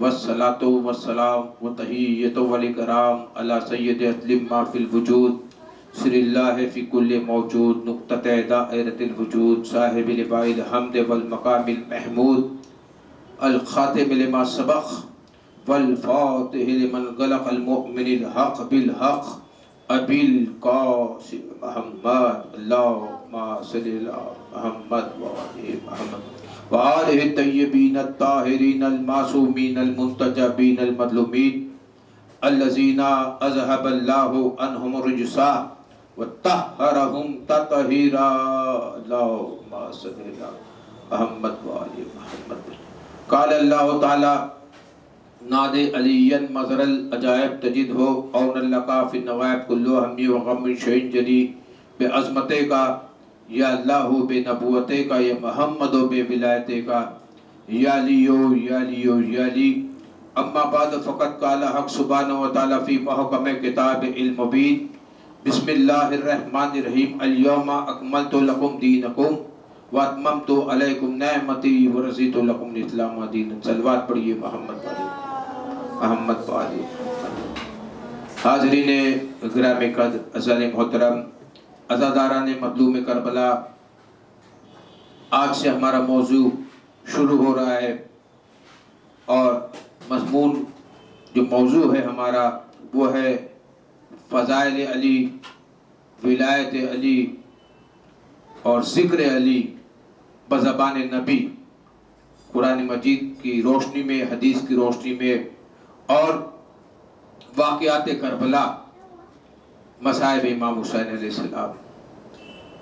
والصلاة والسلام وتحیۃ والکرام علی سید اسلم ما فی الوجود سر اللہ فی کل موجود نقطۃ دائرۃ الوجود صاحب لواء الحمد والمقام المحمود الخاتم لما سبق والفاتح لمن غلق المؤمن الحق بالحق ابی القاسم محمد اللہم صلی علی محمد وآلہ محمد وآلہ الطیبین الطاہرین المعصومین المنتجبین المظلومین الذین اذهب اللہ عنہم الرجس وطہرہم تطہیرا اللہم صلی علی محمد وآلہ محمد قال اللہ تعالی ناد علین مظہر العجائب تجد ہو اون اللہ فی النوائب کلو ہمی و غم شہین جلی بے عظمتے کا یا اللہ بے نبوتے کا یا محمد بے ولایتے کا یا لیو یا لیو یا لی اما بعد فقط قال حق سبحانہ وتعالی فی محکم کتاب المبین بسم اللہ الرحمن الرحیم اليوم اکملت لکم دینکم واتممت علیکم نعمتی ورزیت لکم الاسلام دین صلوات پڑھیے محمد علیہ محمد علی حاضرین گرامی قدر عزیز محترم عزاداران مظلوم کربلا، آج سے ہمارا موضوع شروع ہو رہا ہے اور مضمون جو موضوع ہے ہمارا وہ ہے فضائل علی، ولایت علی اور ذکر علی بزبان نبی، قرآن مجید کی روشنی میں، حدیث کی روشنی میں اور واقعات کربلا، مصائب امام حسین علیہ السلام۔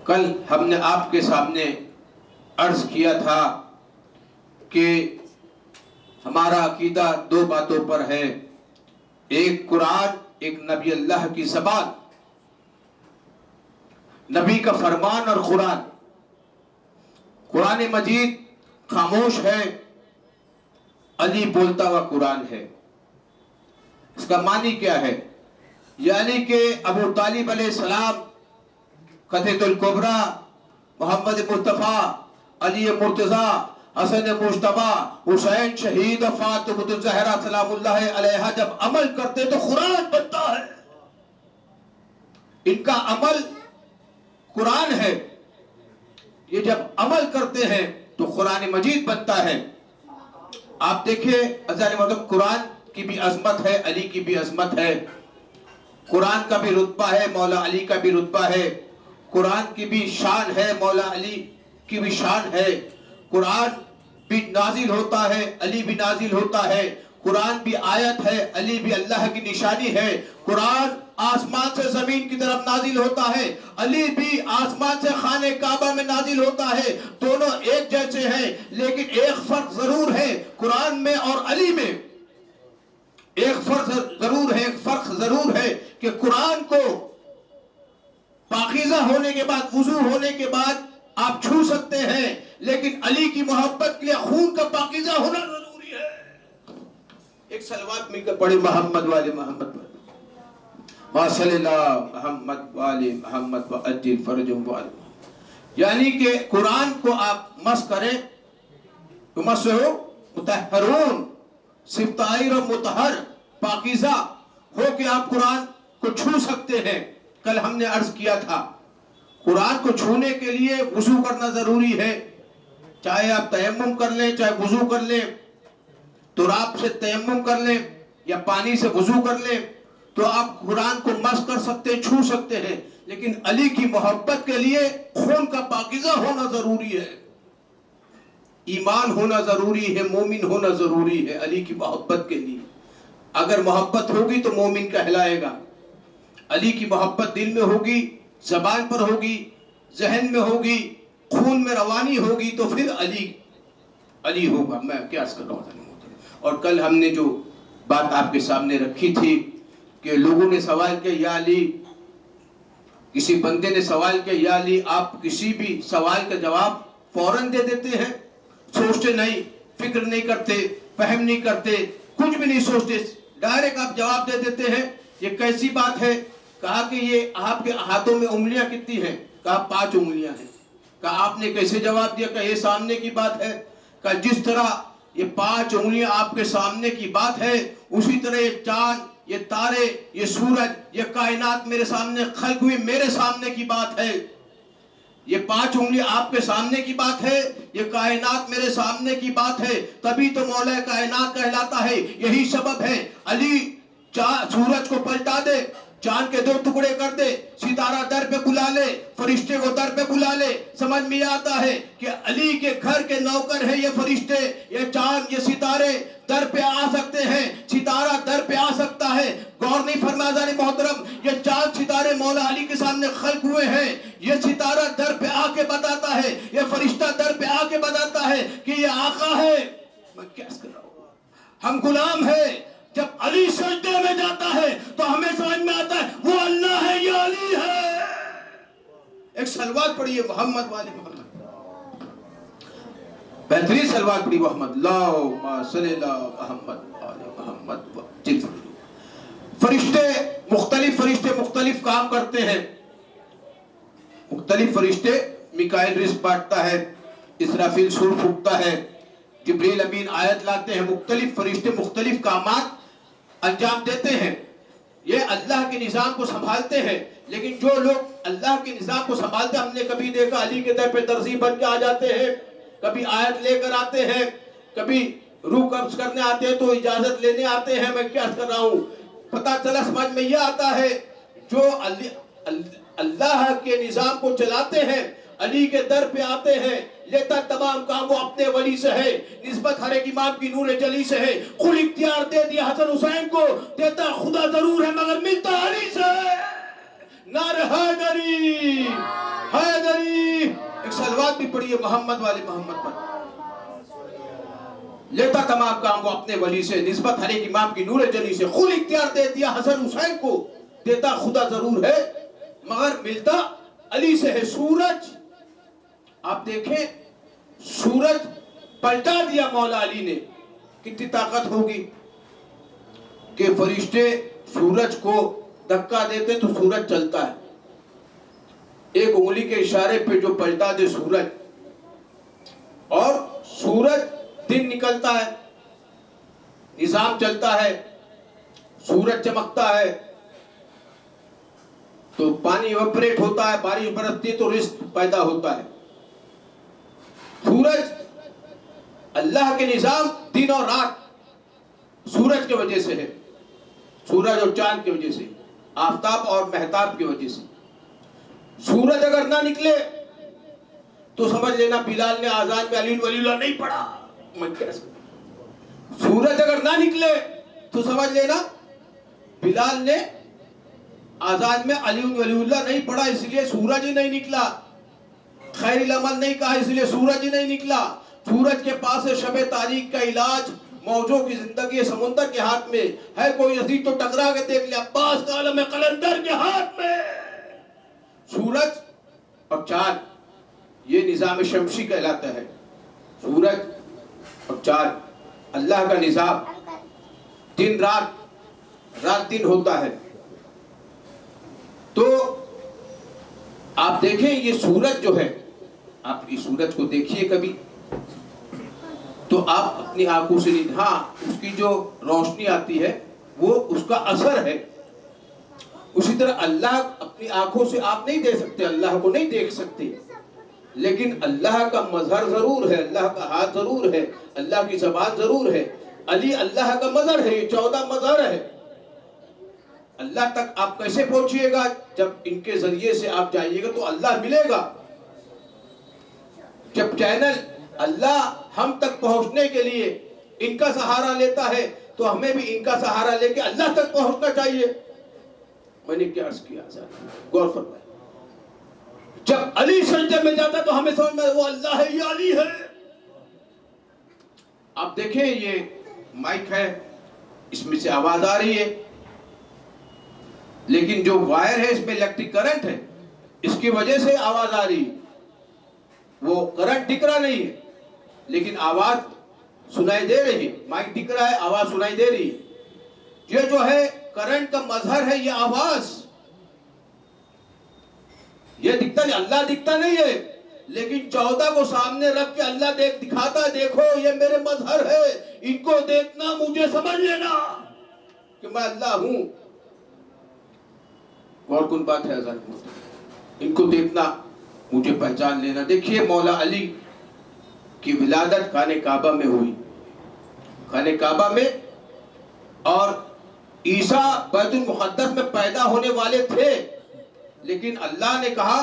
کل ہم نے آپ کے سامنے عرض کیا تھا کہ ہمارا عقیدہ دو باتوں پر ہے، ایک قرآن، ایک نبی اللہ کی زبان، نبی کا فرمان اور قرآن۔ قرآن مجید خاموش ہے، علی بولتا ہوا قرآن ہے۔ اس کا معنی کیا ہے؟ یعنی کہ ابو طالب علیہ السلام، قطعۃ الکبریٰ، محمد مصطفیٰ، علی مرتضیٰ، حسن مجتبیٰ، حسین شہید، فاطمہ الزہرا سلام اللہ علیہا جب عمل کرتے تو قرآن بنتا ہے۔ ان کا عمل قرآن ہے، یہ جب عمل کرتے ہیں تو قرآن مجید بنتا ہے۔ آپ دیکھیں عزیزان محترم، قرآن کی بھی عظمت ہے، علی کی بھی عظمت ہے، قرآن کا بھی رتبہ ہے، مولا علی کا بھی رتبہ ہے، قرآن کی بھی شان ہے، مولا علی کی بھی شان ہے۔ قرآن بھی نازل ہوتا ہے، علی بھی نازل ہوتا ہے، قرآن بھی آیت ہے، علی بھی اللہ کی نشانی ہے۔ قرآن آسمان سے زمین کی طرف نازل ہوتا ہے، علی بھی آسمان سے خانہ کعبہ میں نازل ہوتا ہے۔ دونوں ایک جیسے ہیں لیکن ایک فرق ضرور ہے قرآن میں اور علی میں، ایک فرق ضرور ہے کہ قرآن کو پاکیزہ ہونے کے بعد، وضو ہونے کے بعد آپ چھو سکتے ہیں، لیکن علی کی محبت کے لیے خون کا پاکیزہ ہونا ضروری ہے۔ ایک صلوات مل کر پڑھے محمد والے محمد صلی اللہ محمد والے محمد وعجل فرجهم والے، یعنی کہ قرآن کو آپ مس کریں تو مس ہو مطہرون، صرف طاہر و مطہر پاکیزہ ہو کہ آپ قرآن کو چھو سکتے ہیں۔ کل ہم نے عرض کیا تھا قرآن کو چھونے کے لیے وضو کرنا ضروری ہے، چاہے آپ تیمم کر لیں، چاہے وضو کر لیں، تراب سے تیمم کر لیں یا پانی سے وضو کر لیں تو آپ قرآن کو مس کر سکتے ہیں، چھو سکتے ہیں، لیکن علی کی محبت کے لیے خون کا پاکیزہ ہونا ضروری ہے، ایمان ہونا ضروری ہے، مومن ہونا ضروری ہے علی کی محبت کے لیے۔ اگر محبت ہوگی تو مومن کہلائے گا۔ علی کی محبت دل میں ہوگی، زبان پر ہوگی، ذہن میں ہوگی، خون میں روانی ہوگی تو پھر علی ہوگا۔ میں کیا عرض کر رہا ہوں؟ اور کل ہم نے جو بات آپ کے سامنے رکھی تھی کہ لوگوں نے سوال کیا یا علی، کسی بندے نے سوال کیا یا علی، آپ کسی بھی سوال کا جواب فوراً دے دیتے ہیں، سوچتے نہیں، فکر نہیں کرتے، فہم نہیں کرتے، کچھ بھی نہیں سوچتے، ڈائریکٹ آپ جواب دے دیتے ہیں، یہ کیسی بات ہے؟ کہا کہ یہ آپ کے ہاتھوں میں انگلیاں کتنی ہیں؟ کہا 5 انگلیاں ہیں۔ کہا آپ نے کیسے جواب دیا؟ کہ یہ سامنے کی بات ہے۔ کہا جس طرح یہ 5 انگلیاں آپ کے سامنے کی بات ہے. اسی طرح یہ چاند، یہ تارے، یہ سورج، یہ کائنات میرے سامنے خلق ہوئی، میرے سامنے کی بات ہے. یہ 5 انگلیاں آپ کے سامنے کی بات ہے، یہ کائنات میرے سامنے کی بات ہے. تبھی تو مولا کائنات کہلاتا ہے. یہی سبب ہے علی سورج کو پلٹا دے، چاند کے 2 ٹکڑے کر دے، ستارہ در پہ بلا لے، فرشتے کو در پہ بلا لے. سمجھ میں آتا ہے کہ علی کے گھر کے نوکر ہیں یہ فرشتے، یہ چاند، یہ ستارے در پہ آ سکتے ہیں، ستارہ در پہ آ سکتا ہے. غور نہیں فرمایا ذرا محترم، یہ چاند ستارے مولا علی کے سامنے خلق ہوئے ہیں. یہ ستارہ در پہ آ کے بتاتا ہے، یہ فرشتہ در پہ آ کے بتاتا ہے کہ یہ آقا ہے. میں کیا کر رہا ہوں، ہم غلام ہیں. جب علی سجدے میں جاتا ہے تو ہمیں سمجھ میں آتا ہے وہ اللہ ہے، یہ علی ہے. ایک صلوات پڑھیے محمد والے محمد، بہترین صلوات پڑھی محمد، اللہم صلی اللہ محمد والے محمد. فرشتے مختلف کام کرتے ہیں. مختلف فرشتے، میکائیل رزق بانٹتا ہے، اسرافیل سور پھونکتا ہے، جبریل امین آیت لاتے ہیں. مختلف فرشتے مختلف کامات انجام دیتے ہیں. یہ اللہ کے نظام کو سنبھالتے ہیں. لیکن جو لوگ اللہ کے نظام کو سنبھالتے ہیں، ہم نے کبھی دیکھا علی کے در پہ درزی بن کے آ جاتے ہیں، کبھی آیت لے کر آتے ہیں، کبھی روح قبض کرنے آتے ہیں تو اجازت لینے آتے ہیں. میں کیا کر رہا ہوں، پتہ چلا سمجھ میں یہ آتا ہے جو اللہ کے نظام کو چلاتے ہیں، علی کے در پہ آتے ہیں، لیتا تمام کام وہ اپنے ولی سے ہے، نسبت ہر ایک امام کی نور جلی سے ہے. خود اختیار دے دیا حسن حسین کو، دیتا خدا ضرور ہے مگر ملتا علی سے. نعرہ حیدری، حیدری. ایک صلوات بھی پڑھیے محمد والے محمد پر. لیتا تمام کام وہ اپنے ولی سے، نسبت ہر ایک امام کی نور جلی سے. خود اختیار دے دیا حسن حسین کو، دیتا خدا ضرور ہے مگر ملتا علی سے ہے. سورج آپ دیکھیں، سورج پلٹا دیا مولا علی نے. کتنی طاقت ہوگی کہ فرشتے سورج کو دھکا دیتے تو سورج چلتا ہے. ایک انگلی کے اشارے پہ جو پلٹا دے سورج، اور سورج دن نکلتا ہے، نظام چلتا ہے، سورج چمکتا ہے تو پانی ایوپریٹ ہوتا ہے، بارش برستی ہے تو رزق پیدا ہوتا ہے. سورج، اللہ کے نظام دن اور رات سورج کی وجہ سے ہے، سورج اور چاند کی وجہ سے، آفتاب اور مہتاب کی وجہ سے. سورج اگر نہ نکلے تو سمجھ لینا بلال نے آزان میں علی ولی اللہ نہیں پڑھا. سورج اگر نہ نکلے تو سمجھ لینا بلال نے آزان میں علی ولی اللہ نہیں پڑھا، اس لیے سورج ہی نہیں نکلا. خیر العمل نہیں کہا اس لیے سورج ہی نہیں نکلا. سورج کے پاس ہے شب تاریخ کا علاج، موجوں کی زندگی سمندر کے ہاتھ میں ہے. کوئی عزیز تو ٹکرا کے دیکھ لے، عباس کا عالم قلندر کے ہاتھ میں. سورج اور چاند یہ نظام شمسی کہلاتا ہے. سورج اور چاند اللہ کا نظام، دن رات، رات دن ہوتا ہے. تو آپ دیکھیں یہ سورج جو ہے، آپ اس سورج کو دیکھیے کبھی تو آپ اپنی آنکھوں سے نہیں، ہاں اس کی جو روشنی آتی ہے وہ اس کا اثر ہے. اسی طرح اللہ اپنی آنکھوں سے آپ نہیں دیکھ سکتے، اللہ کو نہیں دیکھ سکتے، لیکن اللہ کا مظہر ضرور ہے، اللہ کا ہاتھ ضرور ہے، اللہ کی زبان ضرور ہے. علی اللہ کا مظہر ہے، یہ 14 مظہر ہے. اللہ تک آپ کیسے پہنچیے گا؟ جب ان کے ذریعے سے آپ جائیے گا تو اللہ ملے گا. جب چینل اللہ ہم تک پہنچنے کے لیے ان کا سہارا لیتا ہے تو ہمیں بھی ان کا سہارا لے کے اللہ تک پہنچنا چاہیے. میں نے کیا عرض کیا، غور فرمائیں. جب علی سجدے میں جاتا تو ہمیں سمجھ میں وہ اللہ ہے، یہ علی ہے. آپ دیکھیں یہ مائک ہے، اس میں سے آواز آ رہی ہے، لیکن جو وائر ہے اس میں الیکٹرک کرنٹ ہے، اس کی وجہ سے آواز آ رہی ہے. وہ کرنٹ دکھ رہا نہیں ہے لیکن آواز سنائی دے رہی ہے. مائک دکھ رہا ہے، آواز سنائی دے رہی ہے. یہ جو ہے کرنٹ کا مظہر ہے، یہ آواز، یہ دکھتا نہیں، اللہ دکھتا نہیں ہے لیکن 14 کو سامنے رکھ کے اللہ دکھاتا ہے دیکھو یہ میرے مظہر ہے، ان کو دیکھنا مجھے سمجھ لینا کہ میں اللہ ہوں. اور کون بات ہے حضرت، ان کو دیکھنا مجھے پہچان لینا. دیکھیے مولا علی کی ولادت خانہ کعبہ میں ہوئی، خانہ کعبہ میں، اور عیسیٰ بیت المقدس میں پیدا ہونے والے تھے، لیکن اللہ نے کہا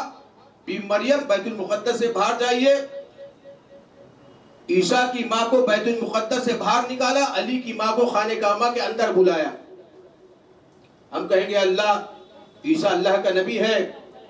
بی مریم بیت المقدس سے باہر جائیے. عیسیٰ کی ماں کو بیت المقدس سے باہر نکالا، علی کی ماں کو خانہ کعبہ کے اندر بلایا. ہم کہیں گے اللہ، عیسیٰ اللہ کا نبی ہے،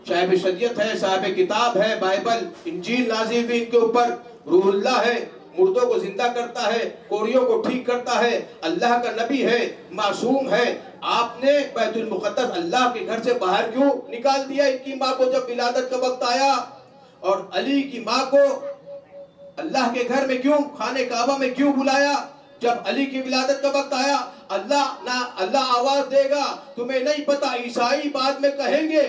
صاحب شریعت ہے، صاحب کتاب ہے، بائبل انجیل نازل ہوئی ان کے اوپر، روح اللہ ہے، مردوں کو زندہ کرتا ہے، کوڑیوں کو ٹھیک کرتا ہے، اللہ کا نبی ہے، معصوم ہے. آپ نے بیت المقدس اللہ کے گھر سے باہر کیوں نکال دیا ان کی ماں کو جب ولادت کا وقت آیا؟ اور علی کی ماں کو اللہ کے گھر میں کیوں، خانہ کعبہ میں کیوں بلایا جب علی کی ولادت کا وقت آیا؟ اللہ آواز دے گا، تمہیں نہیں پتا، عیسائی بعد میں کہیں گے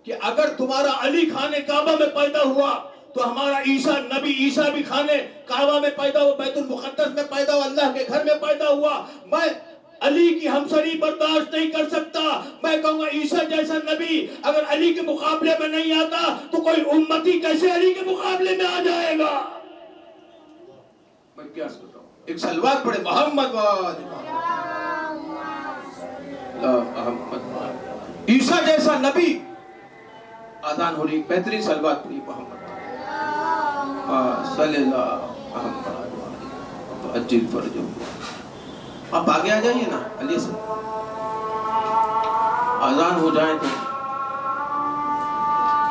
کہ اگر تمہارا علی خانہ کعبہ میں پیدا ہوا تو ہمارا عیسیٰ نبی عیسیٰ بھی خانہ کعبہ میں پیدا ہوا، بیت المقدس میں پیدا ہوا، اللہ کے گھر میں پیدا ہوا. میں علی کی ہمسری برداشت نہیں کر سکتا. میں کہوں گا عیسیٰ جیسا نبی اگر علی کے مقابلے میں نہیں آتا تو کوئی امتی کیسے علی کے مقابلے میں آ جائے گا؟ میں کیا سکتا ہوں؟ ایک سلوات پڑھے محمد عیسیٰ جیسا نبی. آذان ہو رہی، بہترین سلوات پڑھی محمد صلی اللہ محمد اجل فرجو. آپ آگے آ جائیے نا علی سے، آذان ہو جائے تو.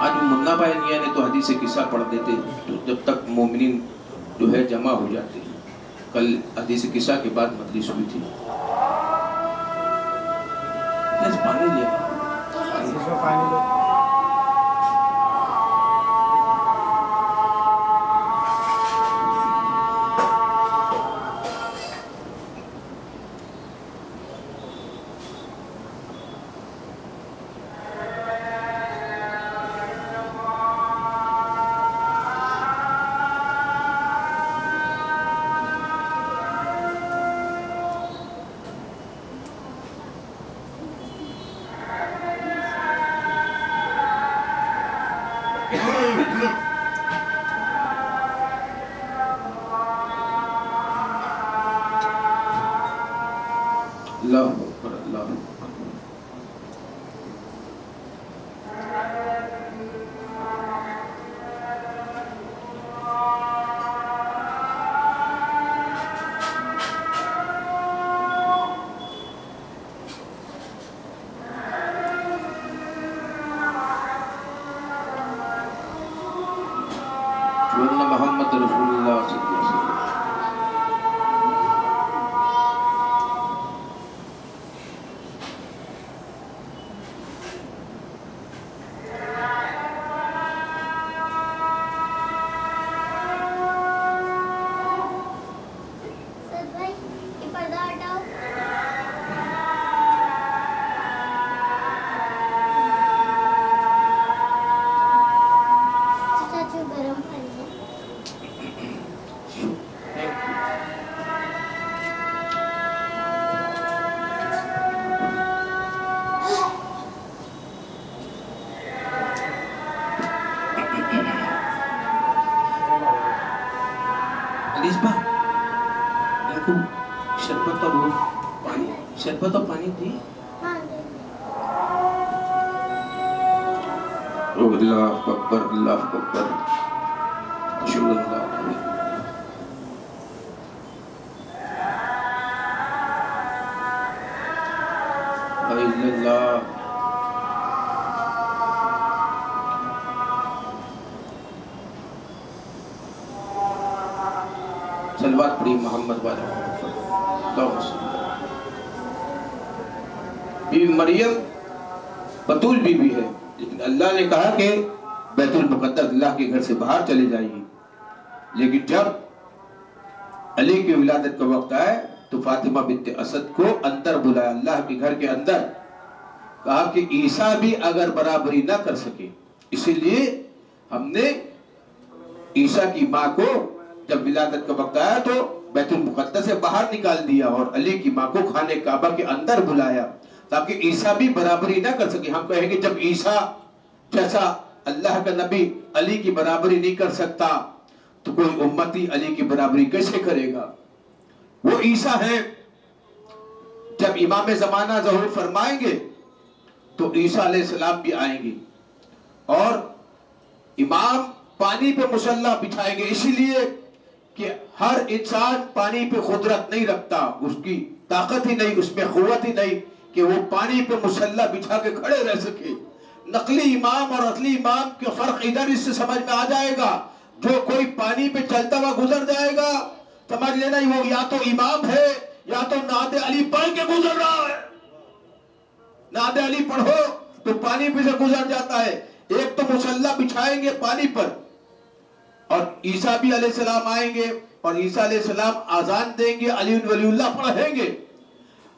آج منا بھائی نیا نے تو حدیث قصہ پڑھ دیتے تو جب تک مومنین جو ہے جمع ہو جاتے. کل حدیث قصہ کے بعد مجلس ہوئی تھی. پانی لیا پانی لو. اللہ اکبر اللہ اکبر. محمد رسول اللہ صلی اللہ علیہ وسلم. شربت اور پانی دی. اللہ اکبر اللہ اکبر. اشہد ان لا الہ الا اللہ. صلوات پڑھی محمد والا. بی مریم بطول بی بی ہے، لیکن اللہ نے کہا کہ بیت المقدس اللہ کے گھر سے باہر چلے جائیے. لیکن جب علی کی ولادت کا وقت آئے تو فاطمہ بنت اسد کو اندر بلایا، اللہ کے گھر کے اندر. کہا کہ عیسیٰ بھی اگر برابری نہ کر سکے، اسی لیے ہم نے عیسیٰ کی ماں کو جب ولادت کا وقت آیا تو بیت المقدس سے باہر نکال دیا اور علی کی ماں کو خانے کعبہ کے اندر بلایا تاکہ عیسیٰ بھی برابری نہ کر سکے. ہم کہیں گے جب عیسیٰ جیسا اللہ کا نبی علی کی برابری نہیں کر سکتا تو کوئی امتی علی کی برابری کیسے کرے گا؟ وہ عیسیٰ ہیں. جب امام زمانہ ظہور فرمائیں گے تو عیسیٰ علیہ السلام بھی آئیں گے اور امام پانی پہ مصلی بچھائیں گے، اسی لیے کہ ہر انسان پانی پہ قدرت نہیں رکھتا، اس کی طاقت ہی نہیں، اس میں قوت ہی نہیں کہ وہ پانی پہ مصلی بچھا کے کھڑے رہ سکے. نقلی امام اور اصلی امام کے فرق ادھر اس سے سمجھ میں آ جائے گا. جو کوئی پانی پہ چلتا ہوا گزر جائے گا سمجھ لینا وہ یا تو امام ہے یا تو نعت علی پڑھ کے گزر رہا ہے. نعت علی پڑھو تو پانی پہ سے گزر جاتا ہے. ایک تو مصلی بچھائیں گے پانی پر اور عیسیٰ بھی علیہ السلام آئیں گے اور عیسیٰ علیہ السلام آذان دیں گے، علی ولی اللہ پڑھیں گے.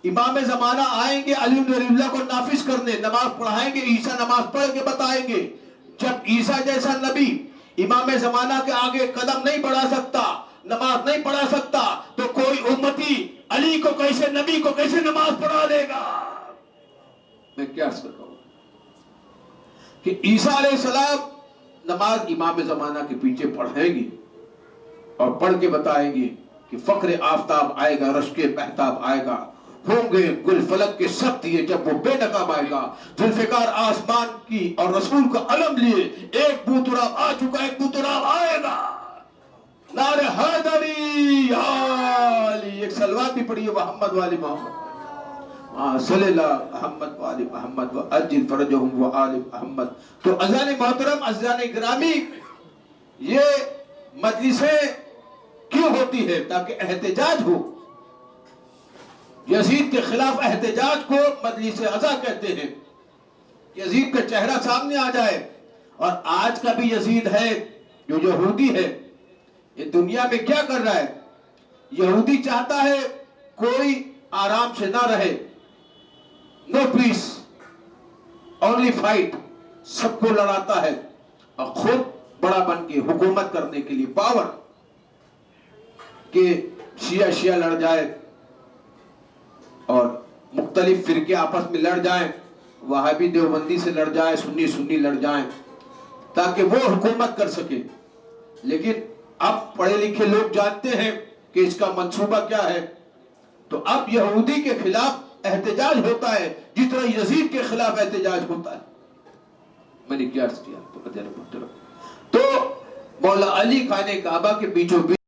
امام زمانہ آئیں گے علی ولی اللہ کو نافذ کرنے، نماز پڑھائیں گے، عیسیٰ نماز پڑھ کے بتائیں گے. جب عیسیٰ جیسا نبی امام زمانہ کے آگے قدم نہیں بڑھا سکتا، نماز نہیں پڑھا سکتا تو کوئی امتی علی کو کیسے، نبی کو کیسے نماز پڑھا دے گا؟ میں کیا عرض کر رہا ہوں کہ عیسیٰ علیہ السلام نماز امام زمانہ کے پیچھے پڑھائیں گے اور پڑھ کے بتائیں گے کہ فخر آفتاب آئے گا، رشک مہتاب آئے گا، ہوں گے گل فلک کے سب دیے جب وہ بے نقاب آئے گا. ذوالفقار آسمان کی اور رسول کا علم لیے ایک بوتراب آ چکا، ایک بوتراب آئے گا. نعرہ حیدری علی، ایک سلوات بھی پڑھی ہے محمد والی محمد صلی اللہ محمد والی محمد و اجل فرجہم و آل محمد. تو اذان محترم، اذان گرامی، یہ مجلسیں کیوں ہوتی ہے؟ تاکہ احتجاج ہو. یزید کے خلاف احتجاج کو مجلس اذاں کہتے ہیں. یزید کا چہرہ سامنے آ جائے. اور آج کا بھی یزید ہے جو یہودی ہے، یہ دنیا میں کیا کر رہا ہے؟ یہودی چاہتا ہے کوئی آرام سے نہ رہے، نو پیس، اونلی فائٹ، سب کو لڑاتا ہے اور خود بڑا بن کے حکومت کرنے کے لیے پاور، کہ شیعہ لڑ جائے اور مختلف فرقے آپس میں لڑ جائیں، وہابی دیوبندی سے لڑ جائے، سنی لڑ جائیں تاکہ وہ حکومت کر سکے. لیکن اب پڑھے لکھے لوگ جانتے ہیں کہ اس کا منصوبہ کیا ہے. تو اب یہودی کے خلاف احتجاج ہوتا ہے جس طرح یزید کے خلاف احتجاج ہوتا ہے. میں نے کیا عرض کیا تو مولا علی خانے کعبہ کے بیچوں بیچ